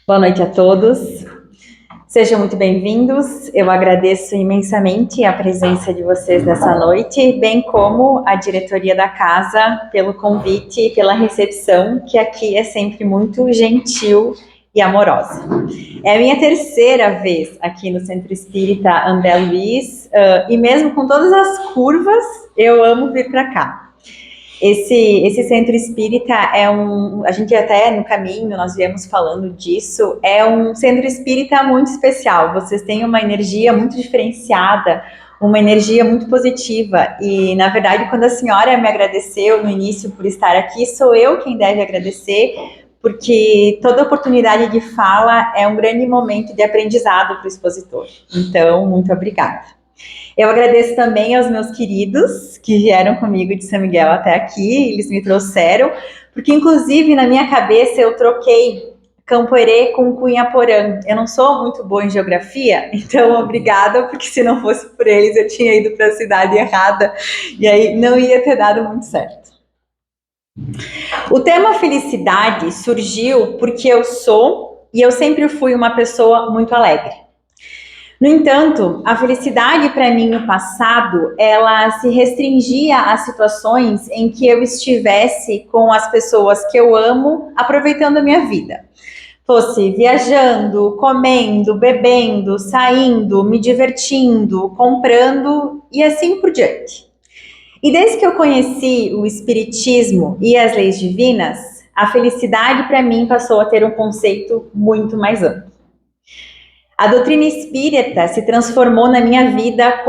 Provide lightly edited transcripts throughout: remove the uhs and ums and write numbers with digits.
Boa noite a todos. Sejam muito bem-vindos. Eu agradeço imensamente a presença de vocês nessa noite, bem como a diretoria da casa pelo convite e pela recepção, que aqui é sempre muito gentil e amorosa. É a minha terceira vez aqui no Centro Espírita André Luiz, e mesmo com todas as curvas, eu amo vir para cá. Esse centro espírita a gente até no caminho, nós viemos falando disso, é um centro espírita muito especial. Vocês têm uma energia muito diferenciada, uma energia muito positiva, e na verdade quando a senhora me agradeceu no início por estar aqui, sou eu quem deve agradecer, porque toda oportunidade de fala é um grande momento de aprendizado para o expositor. Então, muito obrigada. Eu agradeço também aos meus queridos que vieram comigo de São Miguel até aqui, eles me trouxeram, porque inclusive na minha cabeça eu troquei Camporê com Cunhaporã. Eu não sou muito boa em geografia, então obrigada, porque se não fosse por eles eu tinha ido para a cidade errada e aí não ia ter dado muito certo. O tema felicidade surgiu porque eu sou e eu sempre fui uma pessoa muito alegre. No entanto, a felicidade para mim no passado, ela se restringia a situações em que eu estivesse com as pessoas que eu amo, aproveitando a minha vida. Fosse viajando, comendo, bebendo, saindo, me divertindo, comprando e assim por diante. E desde que eu conheci o Espiritismo e as leis divinas, a felicidade para mim passou a ter um conceito muito mais amplo. A doutrina espírita se transformou na minha vida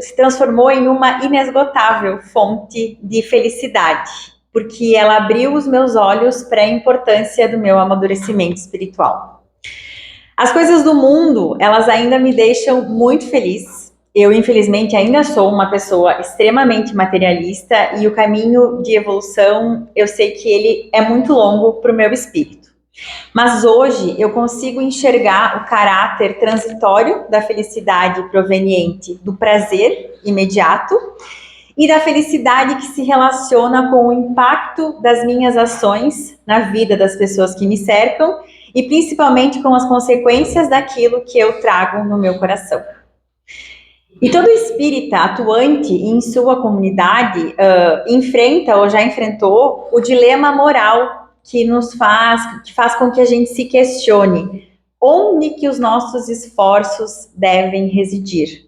se transformou em uma inesgotável fonte de felicidade, porque ela abriu os meus olhos para a importância do meu amadurecimento espiritual. As coisas do mundo, elas ainda me deixam muito feliz. Eu, infelizmente, ainda sou uma pessoa extremamente materialista e o caminho de evolução, eu sei que ele é muito longo para o meu espírito. Mas hoje eu consigo enxergar o caráter transitório da felicidade proveniente do prazer imediato e da felicidade que se relaciona com o impacto das minhas ações na vida das pessoas que me cercam e principalmente com as consequências daquilo que eu trago no meu coração. E todo espírita atuante em sua comunidade enfrenta ou já enfrentou o dilema moral que faz com que a gente se questione onde que os nossos esforços devem residir.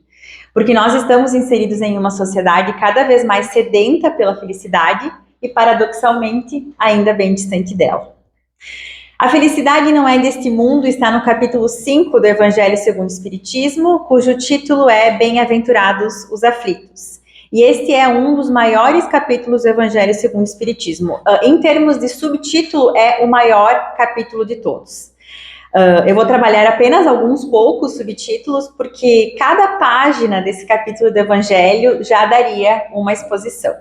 Porque nós estamos inseridos em uma sociedade cada vez mais sedenta pela felicidade e, paradoxalmente, ainda bem distante dela. A felicidade não é deste mundo está no capítulo 5 do Evangelho segundo o Espiritismo, cujo título é Bem-aventurados os aflitos. E este é um dos maiores capítulos do Evangelho segundo o Espiritismo. Em termos de subtítulo, é o maior capítulo de todos. Eu vou trabalhar apenas alguns poucos subtítulos, porque cada página desse capítulo do Evangelho já daria uma exposição.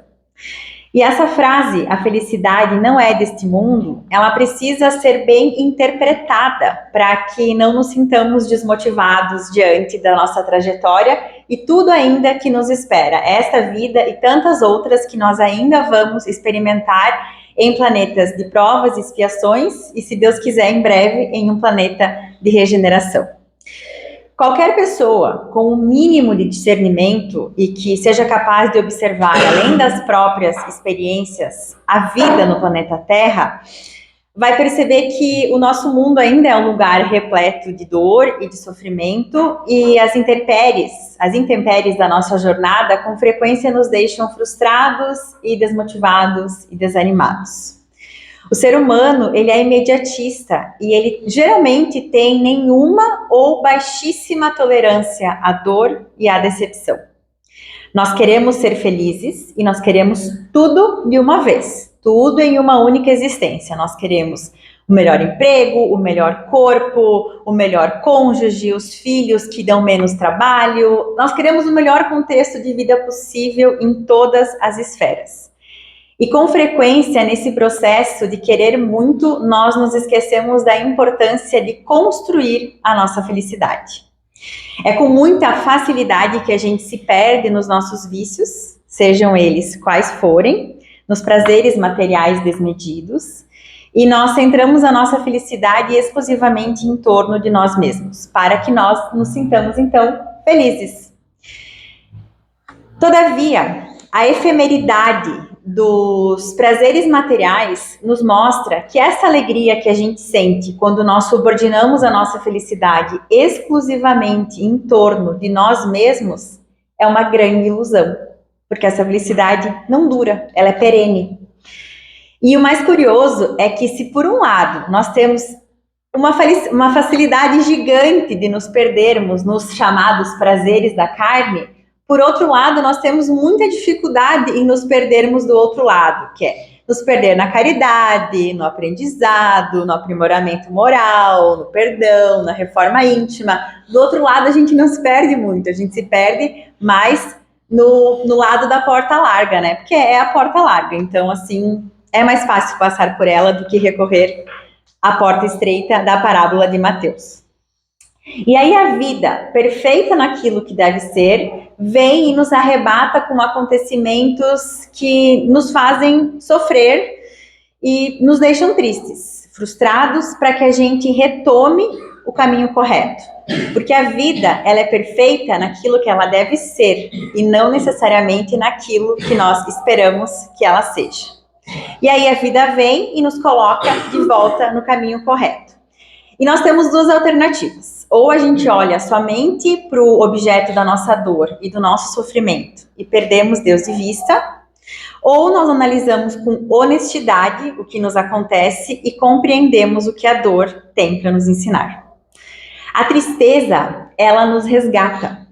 E essa frase, a felicidade não é deste mundo, ela precisa ser bem interpretada para que não nos sintamos desmotivados diante da nossa trajetória e tudo ainda que nos espera, esta vida e tantas outras que nós ainda vamos experimentar em planetas de provas e expiações e, se Deus quiser, em breve, em um planeta de regeneração. Qualquer pessoa com o mínimo de discernimento e que seja capaz de observar, além das próprias experiências, a vida no planeta Terra, vai perceber que o nosso mundo ainda é um lugar repleto de dor e de sofrimento e as intempéries da nossa jornada com frequência nos deixam frustrados e desmotivados e desanimados. O ser humano, ele é imediatista e ele geralmente tem nenhuma ou baixíssima tolerância à dor e à decepção. Nós queremos ser felizes e nós queremos tudo de uma vez, tudo em uma única existência. Nós queremos o melhor emprego, o melhor corpo, o melhor cônjuge, os filhos que dão menos trabalho. Nós queremos o melhor contexto de vida possível em todas as esferas. E com frequência, nesse processo de querer muito, nós nos esquecemos da importância de construir a nossa felicidade. É com muita facilidade que a gente se perde nos nossos vícios, sejam eles quais forem, nos prazeres materiais desmedidos, e nós centramos a nossa felicidade exclusivamente em torno de nós mesmos, para que nós nos sintamos, então, felizes. Todavia, a efemeridade dos prazeres materiais nos mostra que essa alegria que a gente sente quando nós subordinamos a nossa felicidade exclusivamente em torno de nós mesmos é uma grande ilusão, porque essa felicidade não dura, ela é perene. E o mais curioso é que se por um lado nós temos uma facilidade gigante de nos perdermos nos chamados prazeres da carne, por outro lado, nós temos muita dificuldade em nos perdermos do outro lado, que é nos perder na caridade, no aprendizado, no aprimoramento moral, no perdão, na reforma íntima. Do outro lado, a gente não se perde muito, a gente se perde mais no lado da porta larga, né? Porque é a porta larga, então, assim, é mais fácil passar por ela do que recorrer à porta estreita da parábola de Mateus. E aí a vida, perfeita naquilo que deve ser, vem e nos arrebata com acontecimentos que nos fazem sofrer e nos deixam tristes, frustrados, para que a gente retome o caminho correto. Porque a vida, ela é perfeita naquilo que ela deve ser e não necessariamente naquilo que nós esperamos que ela seja. E aí a vida vem e nos coloca de volta no caminho correto. E nós temos duas alternativas. Ou a gente olha somente para o objeto da nossa dor e do nosso sofrimento e perdemos Deus de vista, ou nós analisamos com honestidade o que nos acontece e compreendemos o que a dor tem para nos ensinar. A tristeza, ela nos resgata.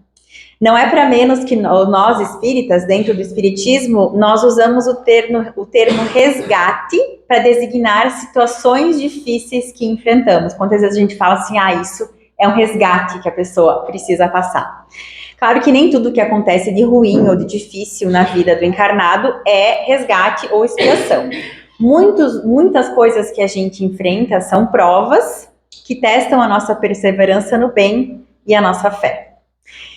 Não é para menos que nós espíritas, dentro do espiritismo, nós usamos o termo resgate para designar situações difíceis que enfrentamos. Quantas vezes a gente fala assim, isso é um resgate que a pessoa precisa passar. Claro que nem tudo que acontece de ruim ou de difícil na vida do encarnado é resgate ou expiação. Muitas coisas que a gente enfrenta são provas que testam a nossa perseverança no bem e a nossa fé.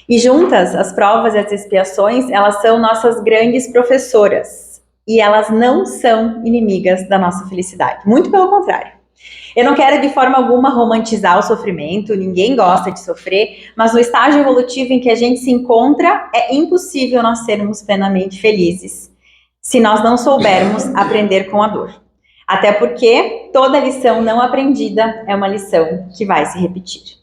E juntas, as provas e as expiações, elas são nossas grandes professoras. E elas não são inimigas da nossa felicidade. Muito pelo contrário. Eu não quero de forma alguma romantizar o sofrimento, ninguém gosta de sofrer, mas no estágio evolutivo em que a gente se encontra, é impossível nós sermos plenamente felizes se nós não soubermos aprender com a dor. Até porque toda lição não aprendida é uma lição que vai se repetir.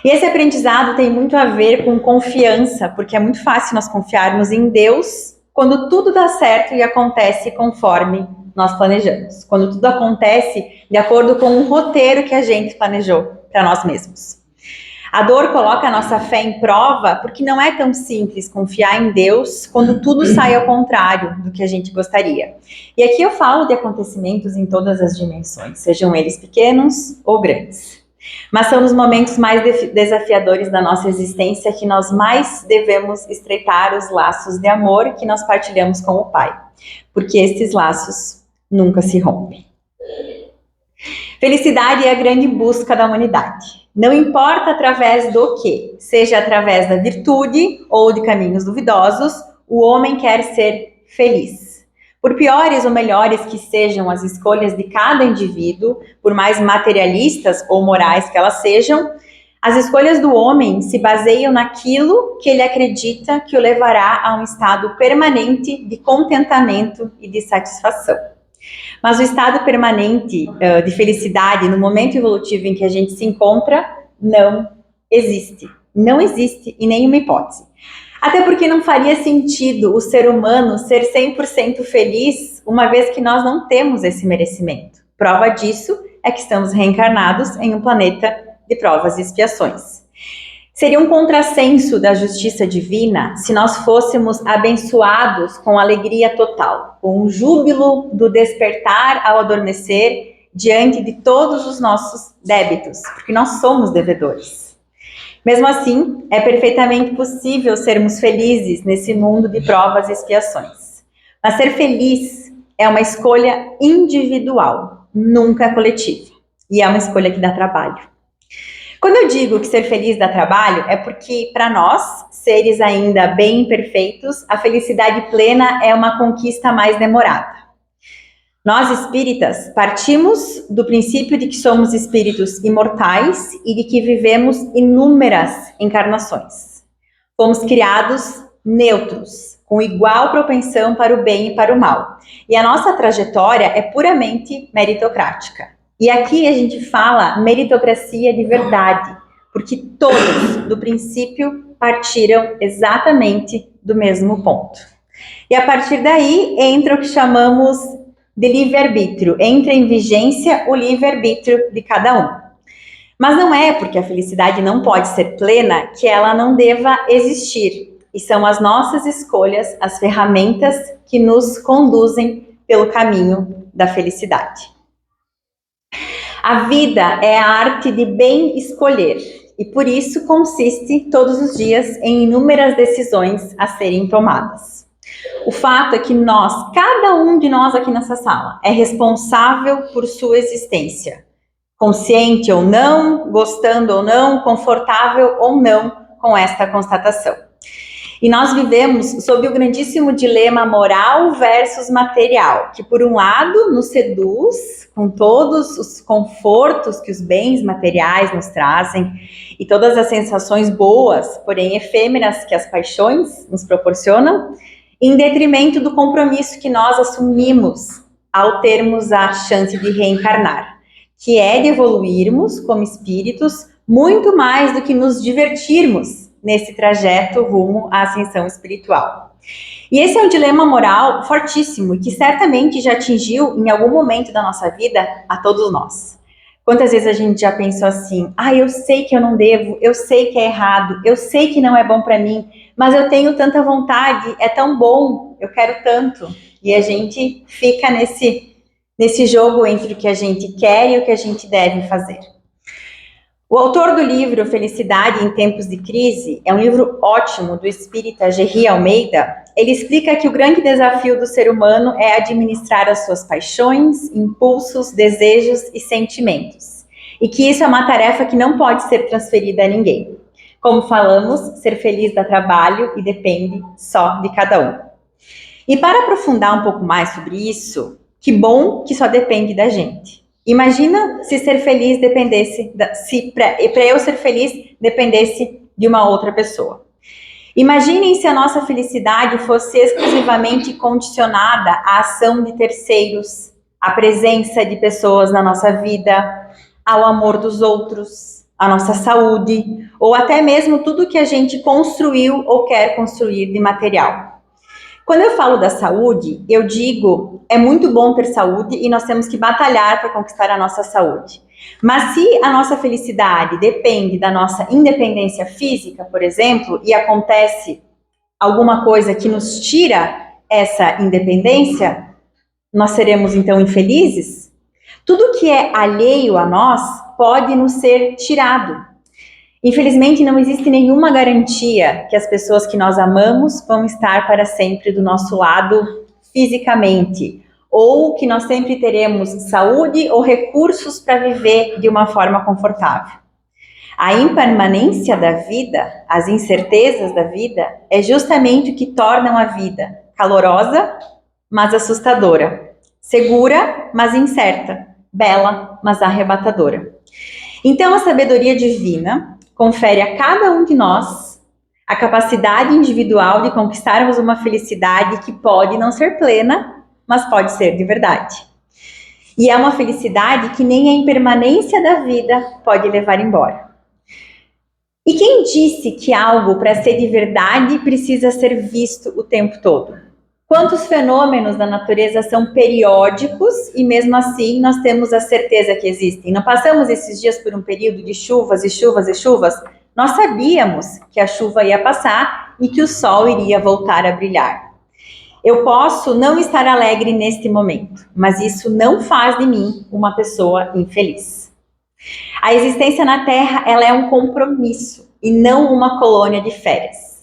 E esse aprendizado tem muito a ver com confiança, porque é muito fácil nós confiarmos em Deus quando tudo dá certo e acontece conforme nós planejamos. Quando tudo acontece de acordo com um roteiro que a gente planejou para nós mesmos. A dor coloca a nossa fé em prova porque não é tão simples confiar em Deus quando tudo sai ao contrário do que a gente gostaria. E aqui eu falo de acontecimentos em todas as dimensões, sejam eles pequenos ou grandes. Mas são nos momentos mais desafiadores da nossa existência que nós mais devemos estreitar os laços de amor que nós partilhamos com o Pai, porque esses laços nunca se rompem. Felicidade é a grande busca da humanidade. Não importa através do que, seja através da virtude ou de caminhos duvidosos, o homem quer ser feliz. Por piores ou melhores que sejam as escolhas de cada indivíduo, por mais materialistas ou morais que elas sejam, as escolhas do homem se baseiam naquilo que ele acredita que o levará a um estado permanente de contentamento e de satisfação. Mas o estado permanente de felicidade no momento evolutivo em que a gente se encontra não existe. Não existe em nenhuma hipótese. Até porque não faria sentido o ser humano ser 100% feliz, uma vez que nós não temos esse merecimento. Prova disso é que estamos reencarnados em um planeta de provas e expiações. Seria um contrassenso da justiça divina se nós fôssemos abençoados com alegria total, com o júbilo do despertar ao adormecer diante de todos os nossos débitos, porque nós somos devedores. Mesmo assim, é perfeitamente possível sermos felizes nesse mundo de provas e expiações. Mas ser feliz é uma escolha individual, nunca coletiva. E é uma escolha que dá trabalho. Quando eu digo que ser feliz dá trabalho, é porque, para nós, seres ainda bem imperfeitos, a felicidade plena é uma conquista mais demorada. Nós, espíritas, partimos do princípio de que somos espíritos imortais e de que vivemos inúmeras encarnações. Fomos criados neutros, com igual propensão para o bem e para o mal. E a nossa trajetória é puramente meritocrática. E aqui a gente fala meritocracia de verdade, porque todos, do princípio, partiram exatamente do mesmo ponto. E a partir daí entra o que chamamos de livre-arbítrio, entra em vigência o livre-arbítrio de cada um. Mas não é porque a felicidade não pode ser plena que ela não deva existir. E são as nossas escolhas, as ferramentas que nos conduzem pelo caminho da felicidade. A vida é a arte de bem escolher, e por isso consiste todos os dias em inúmeras decisões a serem tomadas. O fato é que nós, cada um de nós aqui nessa sala, é responsável por sua existência. Consciente ou não, gostando ou não, confortável ou não com esta constatação. E nós vivemos sob o grandíssimo dilema moral versus material, que por um lado nos seduz com todos os confortos que os bens materiais nos trazem e todas as sensações boas, porém efêmeras, que as paixões nos proporcionam, em detrimento do compromisso que nós assumimos ao termos a chance de reencarnar, que é de evoluirmos como espíritos muito mais do que nos divertirmos nesse trajeto rumo à ascensão espiritual. E esse é um dilema moral fortíssimo, que certamente já atingiu em algum momento da nossa vida a todos nós. Quantas vezes a gente já pensou assim, eu sei que eu não devo, eu sei que é errado, eu sei que não é bom para mim, mas eu tenho tanta vontade, é tão bom, eu quero tanto. E a gente fica nesse jogo entre o que a gente quer e o que a gente deve fazer. O autor do livro Felicidade em Tempos de Crise é um livro ótimo do espírita Gerry Almeida. Ele explica que o grande desafio do ser humano é administrar as suas paixões, impulsos, desejos e sentimentos. E que isso é uma tarefa que não pode ser transferida a ninguém. Como falamos, ser feliz dá trabalho e depende só de cada um. E para aprofundar um pouco mais sobre isso, que bom que só depende da gente. Imagina se ser feliz dependesse, se para eu ser feliz dependesse de uma outra pessoa. Imaginem se a nossa felicidade fosse exclusivamente condicionada à ação de terceiros, à presença de pessoas na nossa vida, ao amor dos outros, à nossa saúde, ou até mesmo tudo que a gente construiu ou quer construir de material. Quando eu falo da saúde, eu digo, é muito bom ter saúde e nós temos que batalhar para conquistar a nossa saúde. Mas se a nossa felicidade depende da nossa independência física, por exemplo, e acontece alguma coisa que nos tira essa independência, nós seremos então infelizes? Tudo que é alheio a nós pode nos ser tirado. Infelizmente, não existe nenhuma garantia que as pessoas que nós amamos vão estar para sempre do nosso lado fisicamente, ou que nós sempre teremos saúde ou recursos para viver de uma forma confortável. A impermanência da vida, as incertezas da vida, é justamente o que tornam a vida calorosa, mas assustadora, segura, mas incerta, bela, mas arrebatadora. Então, a sabedoria divina confere a cada um de nós a capacidade individual de conquistarmos uma felicidade que pode não ser plena, mas pode ser de verdade. E é uma felicidade que nem a impermanência da vida pode levar embora. E quem disse que algo, para ser de verdade, precisa ser visto o tempo todo? Quantos fenômenos da natureza são periódicos e mesmo assim nós temos a certeza que existem? Não passamos esses dias por um período de chuvas e chuvas e chuvas? Nós sabíamos que a chuva ia passar e que o sol iria voltar a brilhar. Eu posso não estar alegre neste momento, mas isso não faz de mim uma pessoa infeliz. A existência na Terra, ela é um compromisso e não uma colônia de férias.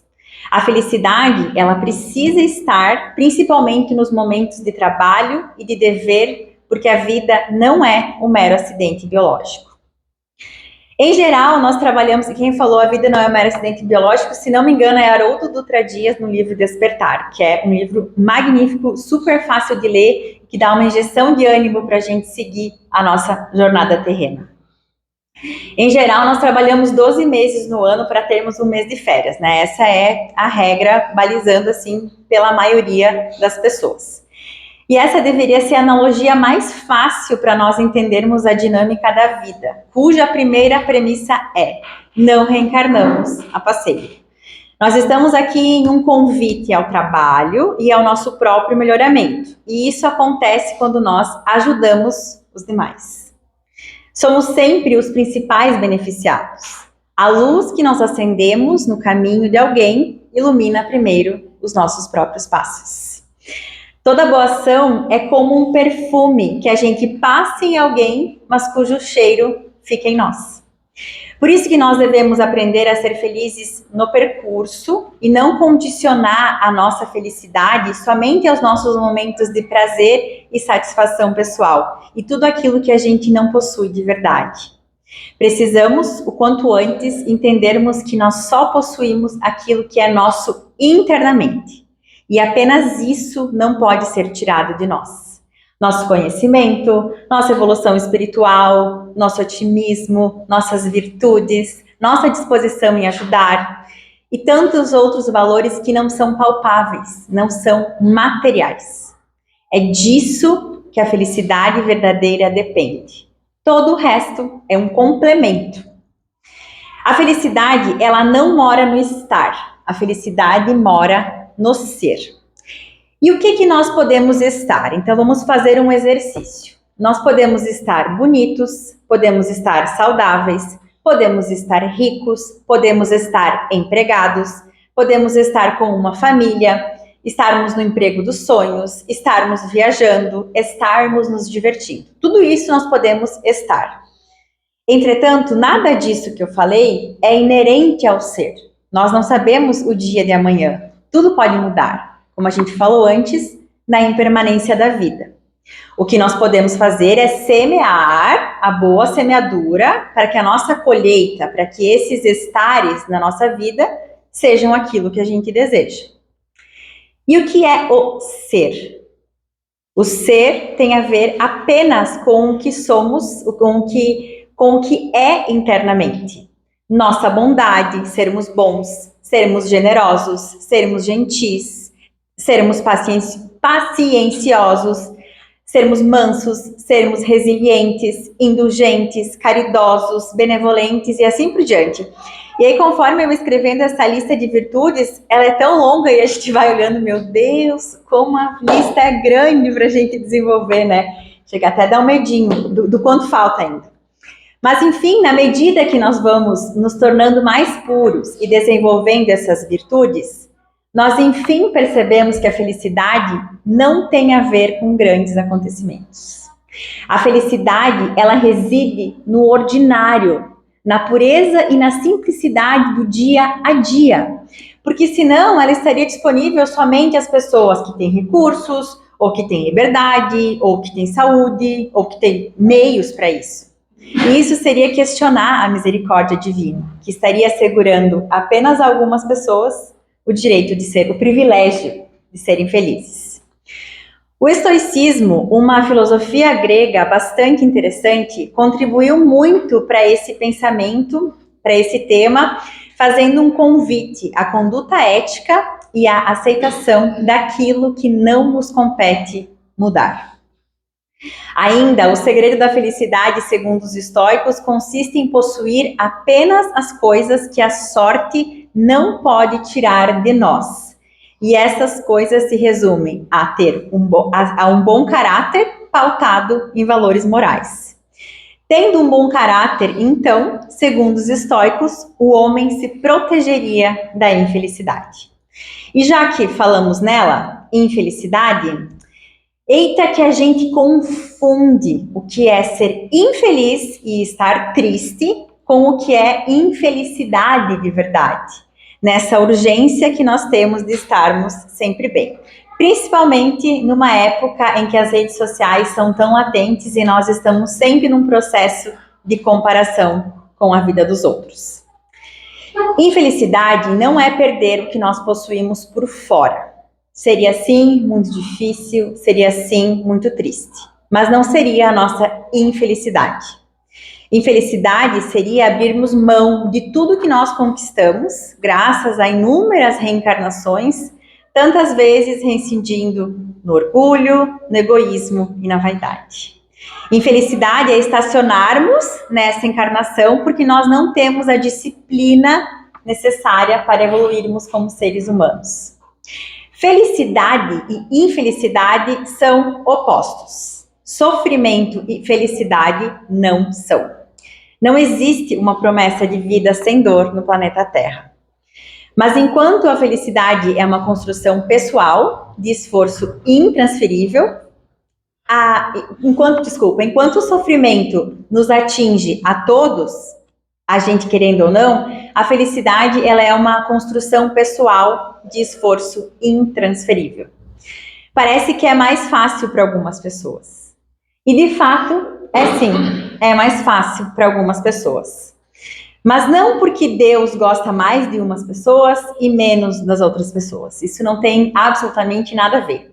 A felicidade, ela precisa estar principalmente nos momentos de trabalho e de dever, porque a vida não é um mero acidente biológico. Em geral, nós trabalhamos, quem falou A Vida Não é um Mero Acidente Biológico, se não me engano, é Haroldo Dutra Dias no livro Despertar, que é um livro magnífico, super fácil de ler, que dá uma injeção de ânimo para a gente seguir a nossa jornada terrena. Em geral, nós trabalhamos 12 meses no ano para termos um mês de férias, né? Essa é a regra, balizando assim pela maioria das pessoas. E essa deveria ser a analogia mais fácil para nós entendermos a dinâmica da vida, cuja primeira premissa é: não reencarnamos a passeio. Nós estamos aqui em um convite ao trabalho e ao nosso próprio melhoramento. E isso acontece quando nós ajudamos os demais. Somos sempre os principais beneficiados. A luz que nós acendemos no caminho de alguém ilumina primeiro os nossos próprios passos. Toda boa ação é como um perfume que a gente passa em alguém, mas cujo cheiro fica em nós. Por isso que nós devemos aprender a ser felizes no percurso e não condicionar a nossa felicidade somente aos nossos momentos de prazer e satisfação pessoal e tudo aquilo que a gente não possui de verdade. Precisamos, o quanto antes, entendermos que nós só possuímos aquilo que é nosso internamente. E apenas isso não pode ser tirado de nós. Nosso conhecimento, nossa evolução espiritual, nosso otimismo, nossas virtudes, nossa disposição em ajudar e tantos outros valores que não são palpáveis, não são materiais. É disso que a felicidade verdadeira depende. Todo o resto é um complemento. A felicidade, ela não mora no estar. A felicidade mora no ser. E o que nós podemos estar? Então vamos fazer um exercício. Nós podemos estar bonitos, podemos estar saudáveis, podemos estar ricos, podemos estar empregados, podemos estar com uma família, estarmos no emprego dos sonhos, estarmos viajando, estarmos nos divertindo. Tudo isso nós podemos estar. Entretanto, nada disso que eu falei é inerente ao ser. Nós não sabemos o dia de amanhã. Tudo pode mudar, como a gente falou antes, na impermanência da vida. O que nós podemos fazer é semear a boa semeadura para que a nossa colheita, para que esses estares na nossa vida sejam aquilo que a gente deseja. E o que é o ser? O ser tem a ver apenas com o que somos, com o que é internamente. Nossa bondade, sermos bons, sermos generosos, sermos gentis, sermos pacienciosos, sermos mansos, sermos resilientes, indulgentes, caridosos, benevolentes e assim por diante. E aí, conforme eu vou escrevendo essa lista de virtudes, ela é tão longa e a gente vai olhando, meu Deus, como a lista é grande para a gente desenvolver, né? Chega até a dar um medinho do quanto falta ainda. Mas, enfim, na medida que nós vamos nos tornando mais puros e desenvolvendo essas virtudes, nós, enfim, percebemos que a felicidade não tem a ver com grandes acontecimentos. A felicidade, ela reside no ordinário, na pureza e na simplicidade do dia a dia. Porque, senão, ela estaria disponível somente às pessoas que têm recursos, ou que têm liberdade, ou que têm saúde, ou que têm meios para isso. E isso seria questionar a misericórdia divina, que estaria assegurando apenas a algumas pessoas o direito de ser, o privilégio de serem felizes. O estoicismo, uma filosofia grega bastante interessante, contribuiu muito para esse pensamento, para esse tema, fazendo um convite à conduta ética e à aceitação daquilo que não nos compete mudar. Ainda, o segredo da felicidade, segundo os estoicos, consiste em possuir apenas as coisas que a sorte não pode tirar de nós. E essas coisas se resumem a ter um bom caráter pautado em valores morais. Tendo um bom caráter, então, segundo os estoicos, o homem se protegeria da infelicidade. E já que falamos nela, infelicidade, eita que a gente confunde o que é ser infeliz e estar triste com o que é infelicidade de verdade, nessa urgência que nós temos de estarmos sempre bem. Principalmente numa época em que as redes sociais são tão latentes e nós estamos sempre num processo de comparação com a vida dos outros. Infelicidade não é perder o que nós possuímos por fora. Seria sim muito difícil, seria sim muito triste, mas não seria a nossa infelicidade. Infelicidade seria abrirmos mão de tudo que nós conquistamos, graças a inúmeras reencarnações, tantas vezes reincidindo no orgulho, no egoísmo e na vaidade. Infelicidade é estacionarmos nessa encarnação porque nós não temos a disciplina necessária para evoluirmos como seres humanos. Felicidade e infelicidade são opostos. Sofrimento e felicidade não são. Não existe uma promessa de vida sem dor no planeta Terra. Mas enquanto a felicidade é uma construção pessoal, de esforço intransferível, enquanto o sofrimento nos atinge a todos, a gente querendo ou não, a felicidade ela é uma construção pessoal de esforço intransferível. Parece que é mais fácil para algumas pessoas. E de fato, é sim, é mais fácil para algumas pessoas. Mas não porque Deus gosta mais de umas pessoas e menos das outras pessoas. Isso não tem absolutamente nada a ver.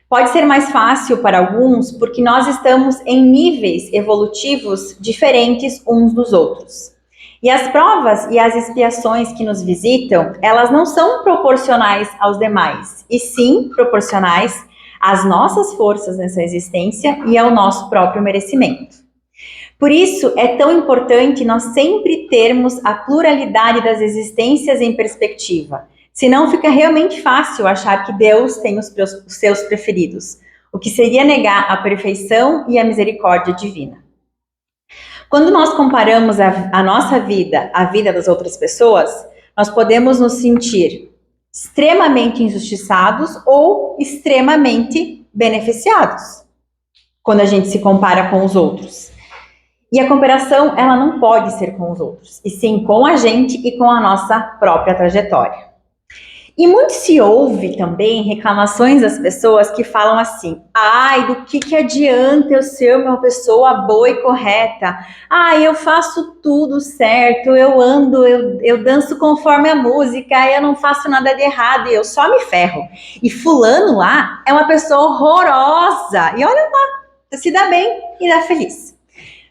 Pode ser mais fácil para alguns porque nós estamos em níveis evolutivos diferentes uns dos outros. E as provas e as expiações que nos visitam, elas não são proporcionais aos demais, e sim proporcionais às nossas forças nessa existência e ao nosso próprio merecimento. Por isso, é tão importante nós sempre termos a pluralidade das existências em perspectiva. Senão fica realmente fácil achar que Deus tem os seus preferidos, o que seria negar a perfeição e a misericórdia divina. Quando nós comparamos a nossa vida à vida das outras pessoas, nós podemos nos sentir extremamente injustiçados ou extremamente beneficiados, quando a gente se compara com os outros. E a comparação, ela não pode ser com os outros, e sim com a gente e com a nossa própria trajetória. E muito se ouve também reclamações das pessoas que falam assim: ai, do que adianta eu ser uma pessoa boa e correta? Ai, eu faço tudo certo, eu ando, eu danço conforme a música, eu não faço nada de errado, e eu só me ferro. E fulano lá é uma pessoa horrorosa, e olha lá, se dá bem e dá feliz.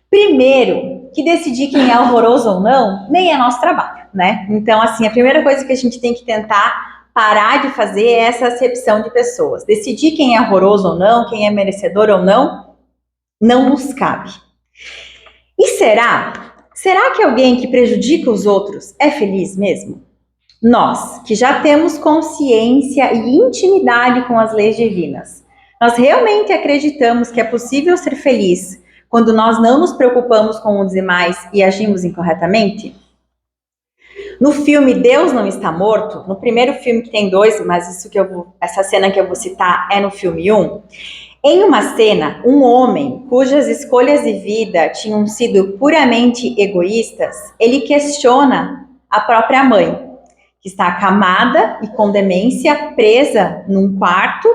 Primeiro, que decidir quem é horroroso ou não, nem é nosso trabalho, né? Então, assim, a primeira coisa que a gente tem que tentar parar de fazer é essa acepção de pessoas. Decidir quem é horroroso ou não, quem é merecedor ou não, não nos cabe. E será que alguém que prejudica os outros é feliz mesmo? Nós, que já temos consciência e intimidade com as leis divinas, nós realmente acreditamos que é possível ser feliz quando nós não nos preocupamos com os demais e agimos incorretamente? No filme Deus Não Está Morto, no primeiro filme, que tem dois, mas essa cena que eu vou citar é no filme 1, em uma cena, um homem cujas escolhas de vida tinham sido puramente egoístas, ele questiona a própria mãe, que está acamada e com demência, presa num quarto.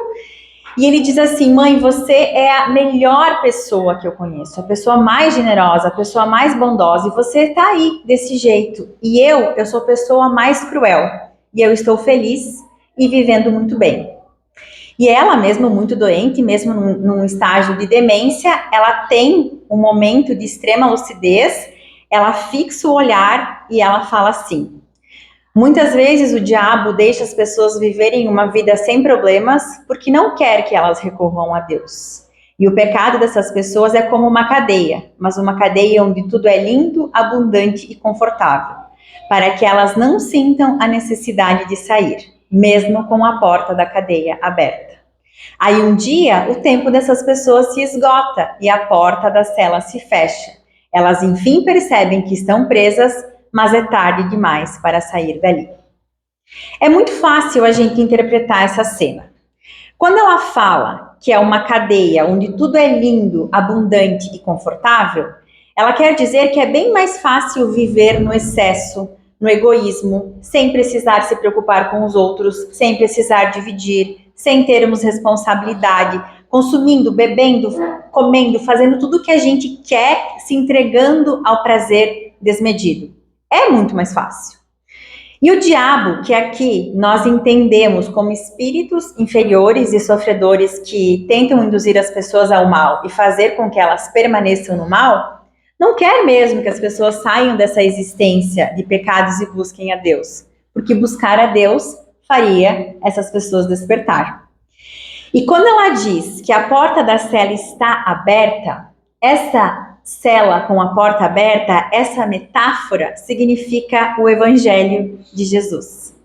E ele diz assim: mãe, você é a melhor pessoa que eu conheço, a pessoa mais generosa, a pessoa mais bondosa, e você está aí desse jeito. E eu sou a pessoa mais cruel, e eu estou feliz e vivendo muito bem. E ela, mesmo muito doente, mesmo num estágio de demência, ela tem um momento de extrema lucidez, ela fixa o olhar e ela fala assim: muitas vezes o diabo deixa as pessoas viverem uma vida sem problemas porque não quer que elas recorram a Deus. E o pecado dessas pessoas é como uma cadeia, mas uma cadeia onde tudo é lindo, abundante e confortável, para que elas não sintam a necessidade de sair, mesmo com a porta da cadeia aberta. Aí um dia o tempo dessas pessoas se esgota e a porta da cela se fecha. Elas enfim percebem que estão presas, mas é tarde demais para sair dali. É muito fácil a gente interpretar essa cena. Quando ela fala que é uma cadeia onde tudo é lindo, abundante e confortável, ela quer dizer que é bem mais fácil viver no excesso, no egoísmo, sem precisar se preocupar com os outros, sem precisar dividir, sem termos responsabilidade, consumindo, bebendo, comendo, fazendo tudo o que a gente quer, se entregando ao prazer desmedido. É muito mais fácil. E o diabo, que aqui nós entendemos como espíritos inferiores e sofredores que tentam induzir as pessoas ao mal e fazer com que elas permaneçam no mal, não quer mesmo que as pessoas saiam dessa existência de pecados e busquem a Deus, porque buscar a Deus faria essas pessoas despertar. E quando ela diz que a porta da cela está aberta, essa cela com a porta aberta, essa metáfora significa o Evangelho de Jesus.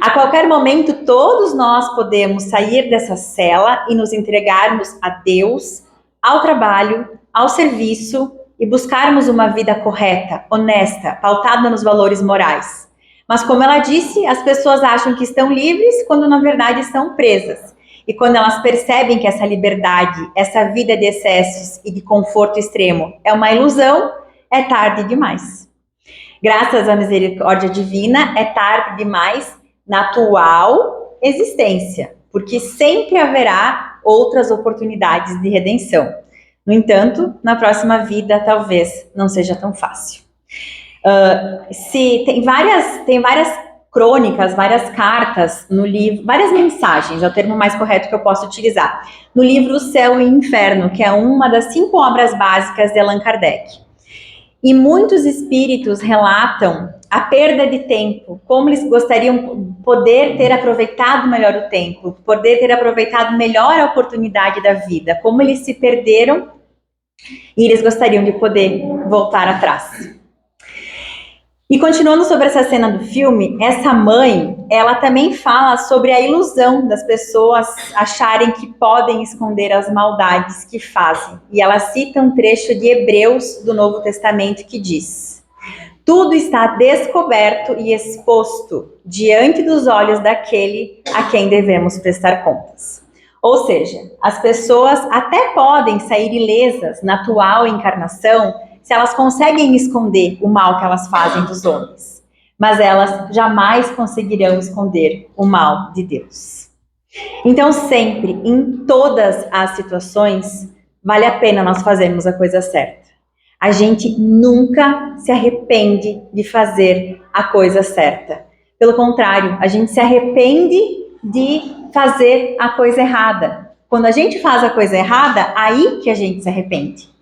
A qualquer momento, todos nós podemos sair dessa cela e nos entregarmos a Deus, ao trabalho, ao serviço e buscarmos uma vida correta, honesta, pautada nos valores morais. Mas como ela disse, as pessoas acham que estão livres quando na verdade estão presas. E quando elas percebem que essa liberdade, essa vida de excessos e de conforto extremo é uma ilusão, é tarde demais. Graças à misericórdia divina, é tarde demais na atual existência, porque sempre haverá outras oportunidades de redenção. No entanto, na próxima vida, talvez não seja tão fácil. Tem várias crônicas, várias cartas no livro, várias mensagens, é o termo mais correto que eu posso utilizar, no livro O Céu e o Inferno, que é uma das 5 obras básicas de Allan Kardec. E muitos espíritos relatam a perda de tempo, como eles gostariam poder ter aproveitado melhor o tempo, poder ter aproveitado melhor a oportunidade da vida, como eles se perderam e eles gostariam de poder voltar atrás. E continuando sobre essa cena do filme, essa mãe, ela também fala sobre a ilusão das pessoas acharem que podem esconder as maldades que fazem. E ela cita um trecho de Hebreus do Novo Testamento que diz: tudo está descoberto e exposto diante dos olhos daquele a quem devemos prestar contas. Ou seja, as pessoas até podem sair ilesas na atual encarnação se elas conseguem esconder o mal que elas fazem dos homens, mas elas jamais conseguirão esconder o mal de Deus. Então, sempre, em todas as situações, vale a pena nós fazermos a coisa certa. A gente nunca se arrepende de fazer a coisa certa. Pelo contrário, a gente se arrepende de fazer a coisa errada. Quando a gente faz a coisa errada, aí que a gente se arrepende.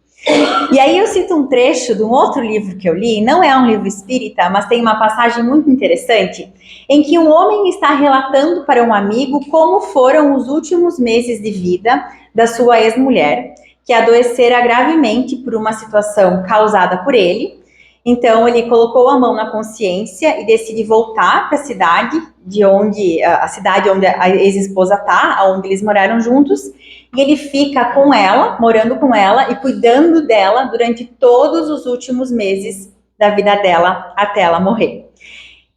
E aí eu cito um trecho de um outro livro que eu li, não é um livro espírita, mas tem uma passagem muito interessante, em que um homem está relatando para um amigo como foram os últimos meses de vida da sua ex-mulher, que adoecera gravemente por uma situação causada por ele. Então ele colocou a mão na consciência e decide voltar para a cidade onde a ex-esposa está, onde eles moraram juntos. E ele fica com ela, morando com ela e cuidando dela durante todos os últimos meses da vida dela, até ela morrer.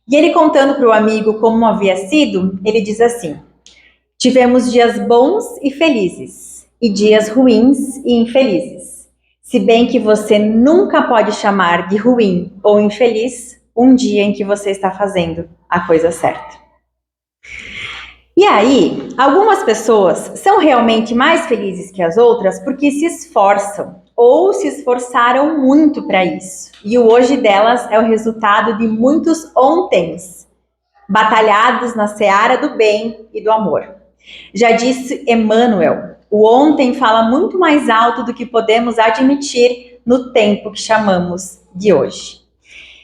E ele contando para o amigo como havia sido, ele diz assim: tivemos dias bons e felizes, e dias ruins e infelizes. Se bem que você nunca pode chamar de ruim ou infeliz um dia em que você está fazendo a coisa certa. E aí, algumas pessoas são realmente mais felizes que as outras porque se esforçam ou se esforçaram muito para isso. E o hoje delas é o resultado de muitos ontens, batalhados na seara do bem e do amor. Já disse Emmanuel, o ontem fala muito mais alto do que podemos admitir no tempo que chamamos de hoje.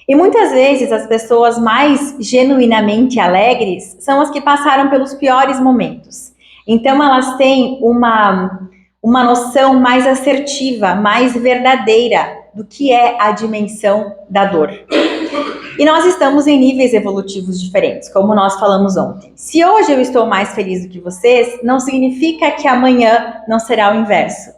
E muitas vezes as pessoas mais genuinamente alegres são as que passaram pelos piores momentos. Então elas têm uma noção mais assertiva, mais verdadeira do que é a dimensão da dor. E nós estamos em níveis evolutivos diferentes, como nós falamos ontem. Se hoje eu estou mais feliz do que vocês, não significa que amanhã não será o inverso.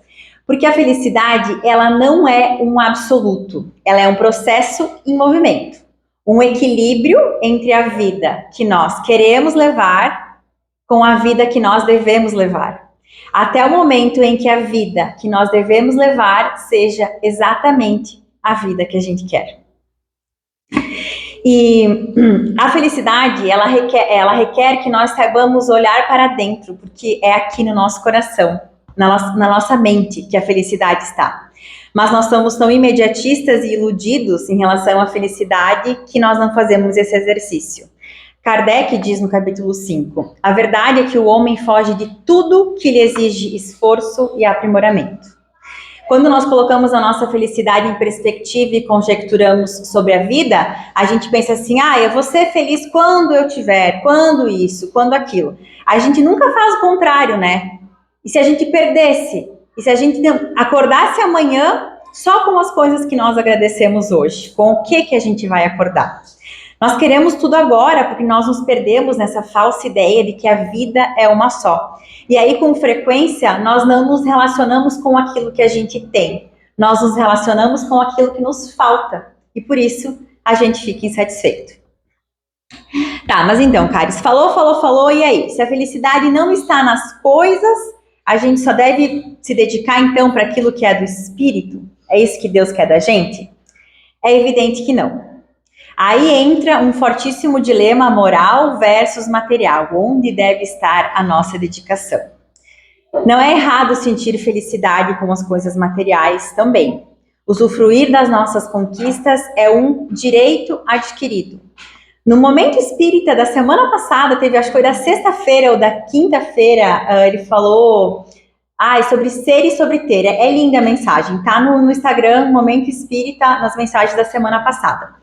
Porque a felicidade, ela não é um absoluto, ela é um processo em movimento. Um equilíbrio entre a vida que nós queremos levar com a vida que nós devemos levar. Até o momento em que a vida que nós devemos levar seja exatamente a vida que a gente quer. E a felicidade, ela requer que nós saibamos olhar para dentro, porque é aqui no nosso coração, na nossa mente que a felicidade está. Mas nós somos tão imediatistas e iludidos em relação à felicidade que nós não fazemos esse exercício. Kardec diz no capítulo 5, a verdade é que o homem foge de tudo que lhe exige esforço e aprimoramento. Quando nós colocamos a nossa felicidade em perspectiva e conjecturamos sobre a vida, a gente pensa assim, eu vou ser feliz quando eu tiver, quando isso, quando aquilo. A gente nunca faz o contrário, né? E se a gente perdesse? E se a gente acordasse amanhã só com as coisas que nós agradecemos hoje? Com o que a gente vai acordar? Nós queremos tudo agora porque nós nos perdemos nessa falsa ideia de que a vida é uma só. E aí, com frequência, nós não nos relacionamos com aquilo que a gente tem. Nós nos relacionamos com aquilo que nos falta. E por isso, a gente fica insatisfeito. Tá, mas então, Caris, falou, e aí? Se a felicidade não está nas coisas, a gente só deve se dedicar, então, para aquilo que é do espírito? É isso que Deus quer da gente? É evidente que não. Aí entra um fortíssimo dilema moral versus material, onde deve estar a nossa dedicação. Não é errado sentir felicidade com as coisas materiais também. Usufruir das nossas conquistas é um direito adquirido. No Momento Espírita da semana passada, acho que foi da sexta-feira ou da quinta-feira, ele falou sobre ser e sobre ter. É linda a mensagem, tá no Instagram, Momento Espírita, nas mensagens da semana passada.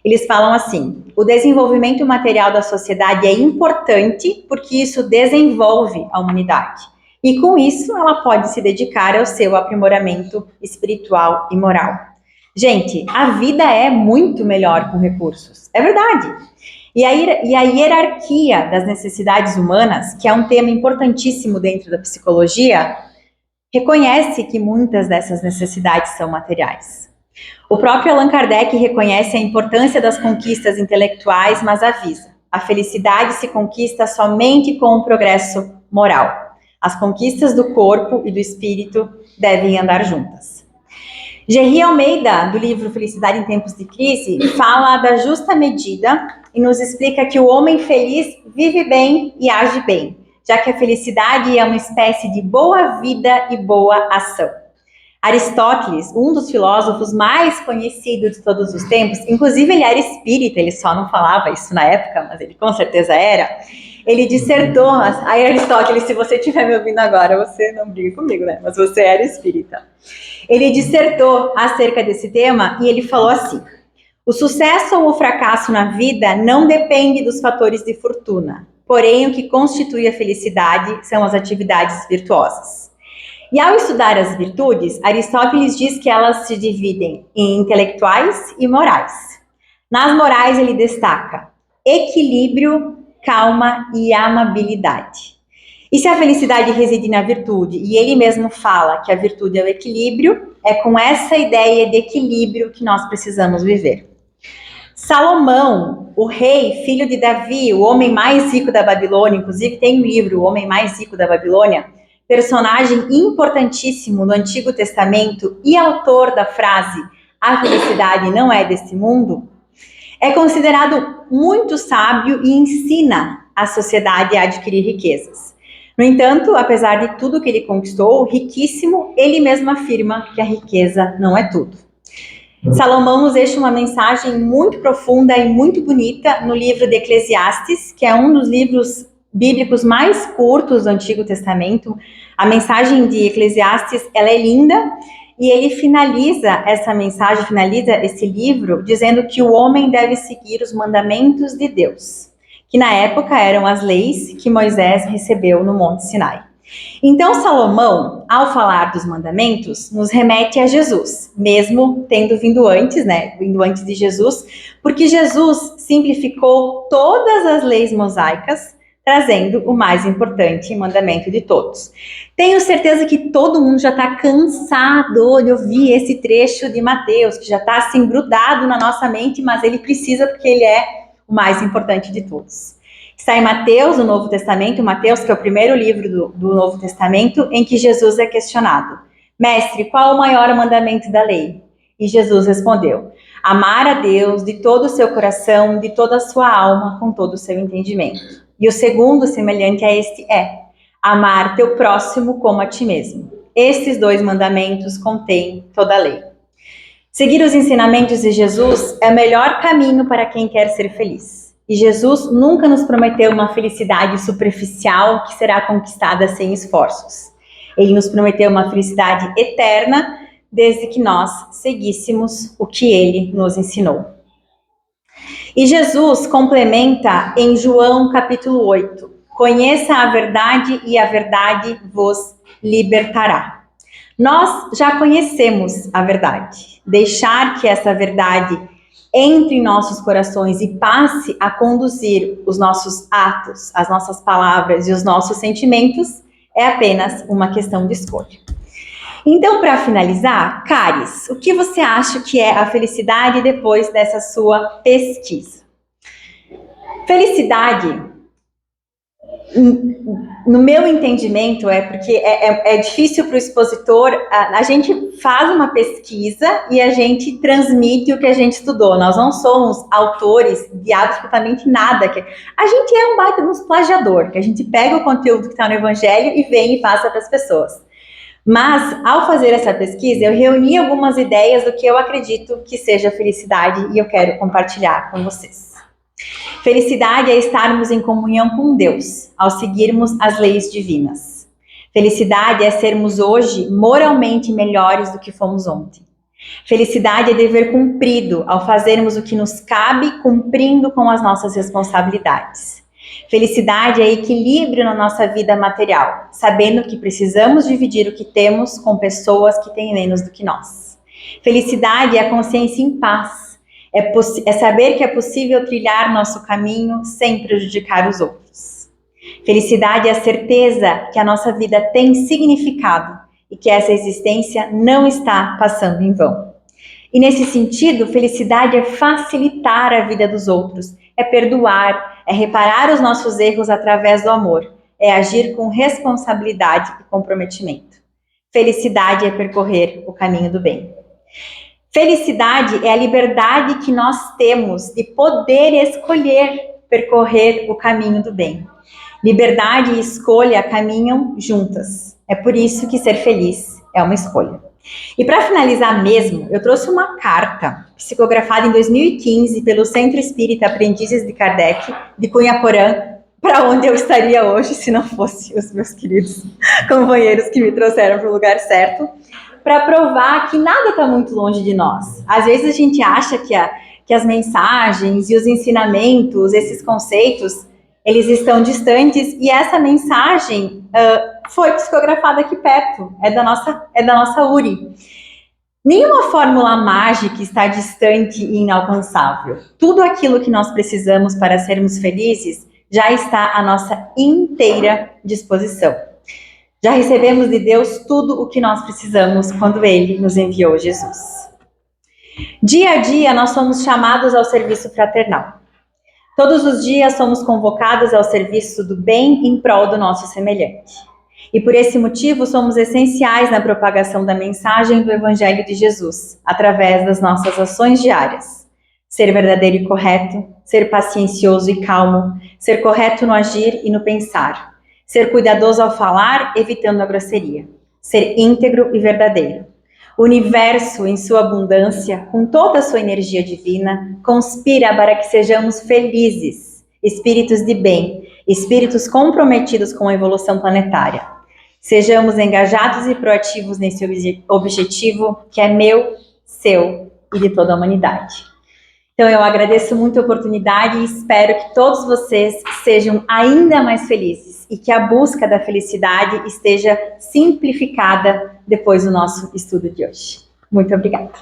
Eles falam assim, o desenvolvimento material da sociedade é importante porque isso desenvolve a humanidade. E com isso, ela pode se dedicar ao seu aprimoramento espiritual e moral. Gente, a vida é muito melhor com recursos. É verdade. E a hierarquia das necessidades humanas, que é um tema importantíssimo dentro da psicologia, reconhece que muitas dessas necessidades são materiais. O próprio Allan Kardec reconhece a importância das conquistas intelectuais, mas avisa: a felicidade se conquista somente com o progresso moral. As conquistas do corpo e do espírito devem andar juntas. Gerry Almeida, do livro Felicidade em Tempos de Crise, fala da justa medida e nos explica que o homem feliz vive bem e age bem, já que a felicidade é uma espécie de boa vida e boa ação. Aristóteles, um dos filósofos mais conhecidos de todos os tempos, inclusive ele era espírita, ele só não falava isso na época, mas ele com certeza era, ele dissertou, aí Aristóteles, se você estiver me ouvindo agora, você não briga comigo, né, mas você era espírita. Ele dissertou acerca desse tema e ele falou assim, o sucesso ou o fracasso na vida não depende dos fatores de fortuna, porém o que constitui a felicidade são as atividades virtuosas. E ao estudar as virtudes, Aristóteles diz que elas se dividem em intelectuais e morais. Nas morais ele destaca equilíbrio, calma e amabilidade. E se a felicidade reside na virtude, e ele mesmo fala que a virtude é o equilíbrio, é com essa ideia de equilíbrio que nós precisamos viver. Salomão, o rei, filho de Davi, o homem mais rico da Babilônia, inclusive tem um livro, O Homem Mais Rico da Babilônia, personagem importantíssimo no Antigo Testamento e autor da frase a felicidade não é deste mundo, é considerado muito sábio e ensina a sociedade a adquirir riquezas. No entanto, apesar de tudo que ele conquistou, riquíssimo, ele mesmo afirma que a riqueza não é tudo. Salomão nos deixa uma mensagem muito profunda e muito bonita no livro de Eclesiastes, que é um dos livros bíblicos mais curtos do Antigo Testamento. A mensagem de Eclesiastes, ela é linda, e ele finaliza essa mensagem, finaliza esse livro, dizendo que o homem deve seguir os mandamentos de Deus, que na época eram as leis que Moisés recebeu no Monte Sinai. Então Salomão, ao falar dos mandamentos, nos remete a Jesus, mesmo tendo vindo antes, vindo antes de Jesus, porque Jesus simplificou todas as leis mosaicas, trazendo o mais importante mandamento de todos. Tenho certeza que todo mundo já está cansado de ouvir esse trecho de Mateus, que já está assim grudado na nossa mente, mas ele precisa porque ele é o mais importante de todos. Está em Mateus, no Novo Testamento, Mateus, que é o primeiro livro do Novo Testamento, em que Jesus é questionado. Mestre, qual o maior mandamento da lei? E Jesus respondeu, amar a Deus de todo o seu coração, de toda a sua alma, com todo o seu entendimento. E o segundo, semelhante a este, é amar teu próximo como a ti mesmo. Estes 2 mandamentos contêm toda a lei. Seguir os ensinamentos de Jesus é o melhor caminho para quem quer ser feliz. E Jesus nunca nos prometeu uma felicidade superficial que será conquistada sem esforços. Ele nos prometeu uma felicidade eterna, desde que nós seguíssemos o que ele nos ensinou. E Jesus complementa em João capítulo 8: conheça a verdade e a verdade vos libertará. Nós já conhecemos a verdade. Deixar que essa verdade entre em nossos corações e passe a conduzir os nossos atos, as nossas palavras e os nossos sentimentos é apenas uma questão de escolha. Então, para finalizar, Caris, o que você acha que é a felicidade depois dessa sua pesquisa? Felicidade, no meu entendimento, porque é difícil para o expositor, a gente faz uma pesquisa e a gente transmite o que a gente estudou. Nós não somos autores de absolutamente nada. A gente é um baita de um plagiador, que a gente pega o conteúdo que está no Evangelho e vem e passa para as pessoas. Mas, ao fazer essa pesquisa, eu reuni algumas ideias do que eu acredito que seja felicidade e eu quero compartilhar com vocês. Felicidade é estarmos em comunhão com Deus, ao seguirmos as leis divinas. Felicidade é sermos hoje moralmente melhores do que fomos ontem. Felicidade é dever cumprido, ao fazermos o que nos cabe, cumprindo com as nossas responsabilidades. Felicidade é equilíbrio na nossa vida material, sabendo que precisamos dividir o que temos com pessoas que têm menos do que nós. Felicidade é a consciência em paz. É saber que é possível trilhar nosso caminho sem prejudicar os outros. Felicidade é a certeza que a nossa vida tem significado e que essa existência não está passando em vão. E nesse sentido, felicidade é facilitar a vida dos outros, é perdoar, é reparar os nossos erros através do amor, é agir com responsabilidade e comprometimento. Felicidade é percorrer o caminho do bem. Felicidade é a liberdade que nós temos de poder escolher percorrer o caminho do bem. Liberdade e escolha caminham juntas. É por isso que ser feliz é uma escolha. E para finalizar mesmo, eu trouxe uma carta psicografada em 2015 pelo Centro Espírita Aprendizes de Kardec, de Cunha Porã, para onde eu estaria hoje se não fosse os meus queridos companheiros que me trouxeram para o lugar certo, para provar que nada está muito longe de nós. Às vezes a gente acha que as mensagens e os ensinamentos, esses conceitos, eles estão distantes, e essa mensagem foi psicografada aqui perto, é da nossa URI. Nenhuma fórmula mágica está distante e inalcançável. Tudo aquilo que nós precisamos para sermos felizes já está à nossa inteira disposição. Já recebemos de Deus tudo o que nós precisamos quando Ele nos enviou Jesus. Dia a dia nós somos chamados ao serviço fraternal. Todos os dias somos convocados ao serviço do bem em prol do nosso semelhante. E por esse motivo somos essenciais na propagação da mensagem do Evangelho de Jesus, através das nossas ações diárias. Ser verdadeiro e correto, ser paciencioso e calmo, ser correto no agir e no pensar, ser cuidadoso ao falar, evitando a grosseria, ser íntegro e verdadeiro. O universo, em sua abundância, com toda a sua energia divina, conspira para que sejamos felizes, espíritos de bem, espíritos comprometidos com a evolução planetária. Sejamos engajados e proativos nesse objetivo que é meu, seu e de toda a humanidade. Então eu agradeço muito a oportunidade e espero que todos vocês sejam ainda mais felizes e que a busca da felicidade esteja simplificada depois do nosso estudo de hoje. Muito obrigada.